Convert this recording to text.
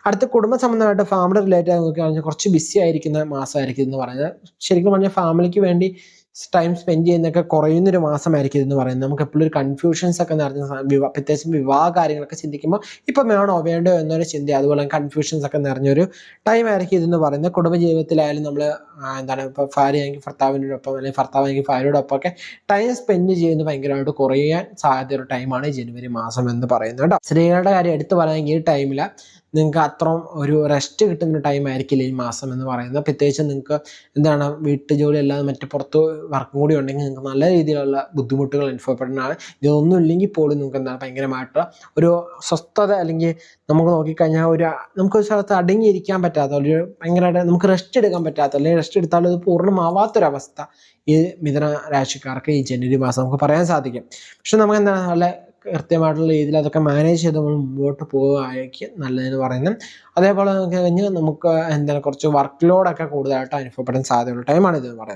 അടുത്ത കുടുംബ സംബന്ധമായിട്ട് ഫാമിലി റിലേറ്റഡ് നോക്കുകയാണെങ്കിൽ കുറച്ച് ബിസി ആയിരിക്കുന്ന മാസമായിരിക്കും എന്ന് പറയുന്നത്. ശരിക്കും പറഞ്ഞാൽ ഫാമിലിക്ക് വേണ്ടി ടൈം സ്പെൻഡ് ചെയ്യുന്നതൊക്കെ കുറയുന്നൊരു മാസമായിരിക്കും എന്ന് പറയുന്നത്. നമുക്ക് എപ്പോഴും ഒരു കൺഫ്യൂഷൻസ് ഒക്കെ നിറഞ്ഞ പ്രത്യേകിച്ചും വിവാഹ കാര്യങ്ങളൊക്കെ ചിന്തിക്കുമ്പോൾ ഇപ്പം വേണോ വേണ്ടോ എന്നൊരു ചിന്ത, അതുപോലെ കൺഫ്യൂഷൻസ് ഒക്കെ നിറഞ്ഞൊരു ടൈം ആയിരിക്കും ഇതെന്ന് പറയുന്നത്. കുടുംബജീവിതത്തിലായാലും നമ്മൾ എന്താണ് ഇപ്പോൾ ഭാര്യയാണെങ്കിൽ ഭർത്താവിനോടൊപ്പം അല്ലെങ്കിൽ ഭർത്താവാണെങ്കിൽ ഭാര്യയോടൊപ്പം ഒക്കെ ടൈം സ്പെൻഡ് ചെയ്യുന്നത് ഭയങ്കരമായിട്ട് കുറയാൻ സാധ്യത ഒരു ടൈമാണ് ജനുവരി മാസം എന്ന് പറയുന്നത് കേട്ടോ. സ്ത്രീകളുടെ കാര്യം എടുത്തു പറയുകയാണെങ്കിൽ ഈ ടൈമിൽ നിങ്ങൾക്ക് അത്രയും ഒരു റെസ്റ്റ് കിട്ടുന്ന ടൈം ആയിരിക്കില്ല ഈ മാസം എന്ന് പറയുന്നത്. പ്രത്യേകിച്ച് നിങ്ങൾക്ക് എന്താണ് വീട്ടുജോലി അല്ലാതെ മറ്റു പുറത്ത് വർക്കും കൂടി ഉണ്ടെങ്കിൽ നിങ്ങൾക്ക് നല്ല രീതിയിലുള്ള ബുദ്ധിമുട്ടുകൾ അനുഭവപ്പെടുന്നതാണ്. ഇതൊന്നും ഇല്ലെങ്കിൽ പോലും നിങ്ങൾക്ക് എന്താണ് ഭയങ്കരമായിട്ട് ഒരു സ്വസ്ഥത, അല്ലെങ്കിൽ നമുക്ക് നോക്കിക്കഴിഞ്ഞാൽ നമുക്ക് ഒരു സ്ഥലത്ത് അടങ്ങിയിരിക്കാൻ പറ്റാത്ത ഒരു ഭയങ്കരമായിട്ട് നമുക്ക് റെസ്റ്റ് എടുക്കാൻ പറ്റാത്ത, അല്ലെങ്കിൽ റെസ്റ്റ് എടുത്താലും അത് പൂർണ്ണമാവാത്തൊരവസ്ഥ ഈ മിഥുന രാശിക്കാർക്ക് ഈ ജനുവരി മാസം നമുക്ക് പറയാൻ സാധിക്കും. പക്ഷെ നമുക്ക് എന്താണ് നല്ല കൃത്യമായിട്ടുള്ള രീതിയിൽ അതൊക്കെ മാനേജ് ചെയ്ത് നമ്മൾ മുമ്പോട്ട് പോവുകയായിരിക്കും നല്ലതെന്ന് പറയുന്നത്. അതേപോലെ നോക്കി കഴിഞ്ഞാൽ നമുക്ക് എന്താണ് കുറച്ച് വർക്ക് ലോഡൊക്കെ കൂടുതലായിട്ട് അനുഭവപ്പെടാൻ സാധ്യതയുള്ള ടൈമാണ് ഇത് പറയുന്നത്.